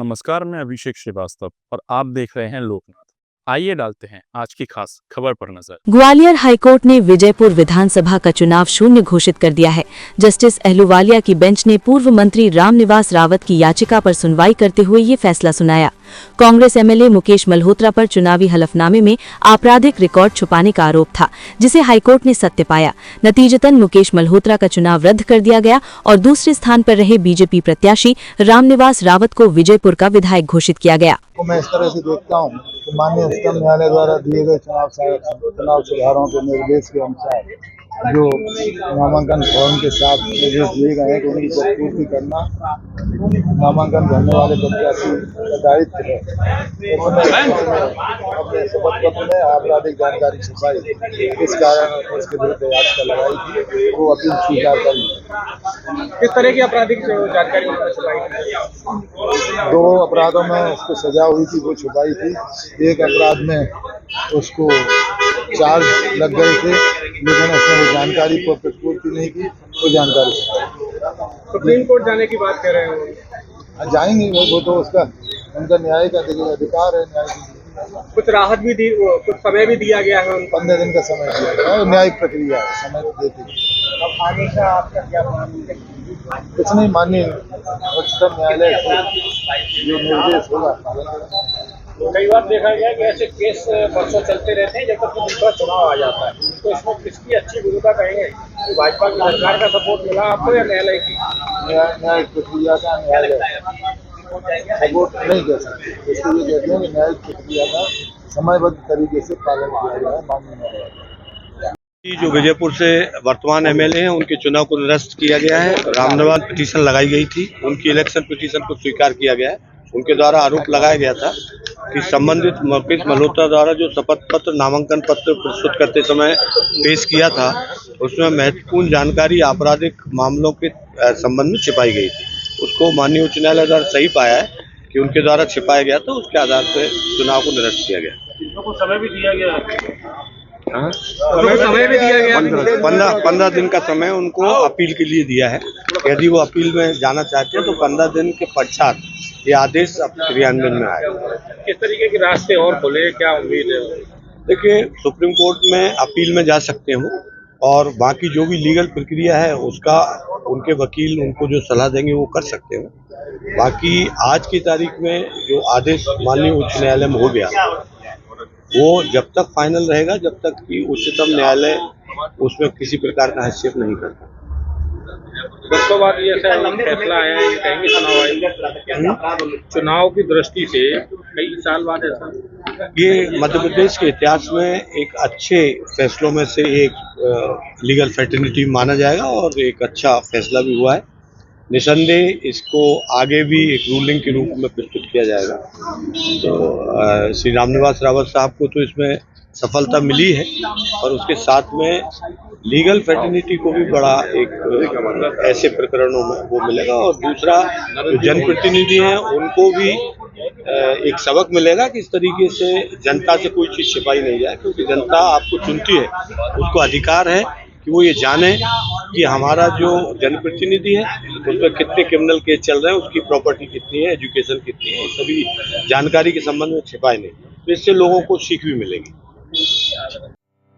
नमस्कार, मैं अभिषेक श्रीवास्तव और आप देख रहे हैं लोकनाथ। आइए डालते हैं आज की खास खबर पर नजर। ग्वालियर हाईकोर्ट ने विजयपुर विधानसभा का चुनाव शून्य घोषित कर दिया है। जस्टिस अहलूवालिया की बेंच ने पूर्व मंत्री रामनिवास रावत की याचिका पर सुनवाई करते हुए ये फैसला सुनाया। कांग्रेस एमएलए मुकेश मल्होत्रा पर चुनावी हलफनामे में आपराधिक रिकॉर्ड छुपाने का आरोप था, जिसे हाईकोर्ट ने सत्य पाया। नतीजतन मुकेश मल्होत्रा का चुनाव रद्द कर दिया गया और दूसरे स्थान पर रहे बीजेपी प्रत्याशी रामनिवास रावत को विजयपुर का विधायक घोषित किया गया। मैं इस तरह से देखता हूँ कि माननीय उच्चतम न्यायालय द्वारा दिए गए चुनाव सुधारों के निर्देश के अनुसार जो नामांकन फॉर्म के साथ निर्देश दिए गए हैं, तो उनकी पूर्ति करना नामांकन भरने वाले प्रत्याशी का दायित्व है। अपने शपथ पत्र में आपराधिक जानकारी छुपाई, इस कारण उसके विरुद्ध याचिका लगाई थी, वो अपील स्वीकार कर ली। किस तरह की आपराधिक जानकारी छुपाई? दो अपराधों में उसको सजा हुई थी, वो छुपाई थी। एक अपराध में उसको चार्ज लग गए थे, लेकिन उसने वो जानकारी को पूर्ति नहीं की, वो जानकारी सुप्रीम कोर्ट जाने की बात कर रहे हैं। जाएंगे वो तो उसका उनका न्याय का अधिकार है। न्याय कुछ राहत भी दी, कुछ समय भी दिया गया है। 15 दिन का समय दिया गया है, न्यायिक प्रक्रिया है, समय तो देती। अब आगे का आपका क्या मानना है? कुछ नहीं, माननीय उच्चतम न्यायालय जो निर्देश होगा। कई बार देखा गया कि ऐसे केस बरसों चलते रहते हैं जब तक दूसरा चुनाव आ जाता है, तो इसमें किसकी अच्छी भूमिका कहेंगे कि भाजपा की सरकार का सपोर्ट मिला आपको या न्यायालय की? न्यायिक प्रक्रिया का न्यायालय सपोर्ट नहीं कर सकते, इसलिए कहते हैं कि न्यायिक प्रक्रिया का समयबद्ध तरीके से पालन किया गया है। माननीय न्यायालय जो विजयपुर से वर्तमान एमएलए हैं, उनके चुनाव को निरस्त किया गया है। रामनिवास पिटीशन लगाई गई थी, उनकी इलेक्शन पिटीशन को स्वीकार किया गया है। उनके द्वारा आरोप लगाया गया था कि संबंधित मुकेश मल्होत्रा द्वारा जो शपथ पत्र नामांकन पत्र प्रस्तुत करते समय पेश किया था, उसमें महत्वपूर्ण जानकारी आपराधिक मामलों के संबंध में छिपाई गई थी। उसको माननीय उच्च न्यायालय द्वारा सही पाया है कि उनके द्वारा छिपाया गया, तो उसके आधार पर चुनाव को निरस्त किया गया। समय भी दिया गया है। हाँ, समय भी दिया गया। 15 दिन का समय उनको अपील के लिए दिया है। यदि वो अपील में जाना चाहते हैं तो 15 दिन के पश्चात ये आदेश क्रियान्वयन में आए। किस तरीके के रास्ते और खोले, क्या उम्मीद है? देखिए, सुप्रीम कोर्ट में अपील में जा सकते हो और बाकी जो भी लीगल प्रक्रिया है उसका उनके वकील उनको जो सलाह देंगे वो कर सकते हो। बाकी आज की तारीख में जो आदेश माननीय उच्च न्यायालय में हो गया, वो जब तक फाइनल रहेगा, जब तक कि उच्चतम न्यायालय उसमें किसी प्रकार का हस्तक्षेप नहीं करता। उसके बाद ये फैसला आया है, कहेंगे चुनाव आयोग चुनाव की दृष्टि से कई साल बाद ऐसा, ये मध्य प्रदेश के इतिहास में एक अच्छे फैसलों में से एक लीगल फैटर्निटी माना जाएगा और एक अच्छा फैसला भी हुआ है। निसंदेह इसको आगे भी एक रूलिंग के रूप में प्रस्तुत किया जाएगा। तो श्री रामनिवास रावत साहब को तो इसमें सफलता मिली है और उसके साथ में लीगल फैटर्निटी को भी बड़ा एक ऐसे प्रकरणों में वो मिलेगा, और दूसरा जो जनप्रतिनिधि हैं उनको भी एक सबक मिलेगा कि इस तरीके से जनता से कोई चीज़ छिपाई नहीं जाए, क्योंकि जनता आपको चुनती है, उसको अधिकार है कि वो ये जाने कि हमारा जो जनप्रतिनिधि है उस पर कितने क्रिमिनल केस चल रहे हैं, उसकी प्रॉपर्टी कितनी है, एजुकेशन कितनी है, सभी जानकारी के संबंध में छिपाए नहीं। तो इससे लोगों को सीख भी मिलेगी।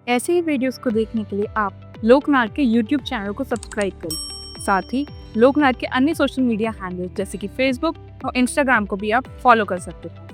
ऐसे ही वीडियोस को देखने के लिए आप लोकनाथ के YouTube चैनल को सब्सक्राइब करें। साथ ही लोकनाथ के अन्य सोशल मीडिया हैंडल्स जैसे कि फेसबुक और इंस्टाग्राम को भी आप फॉलो कर सकते हैं।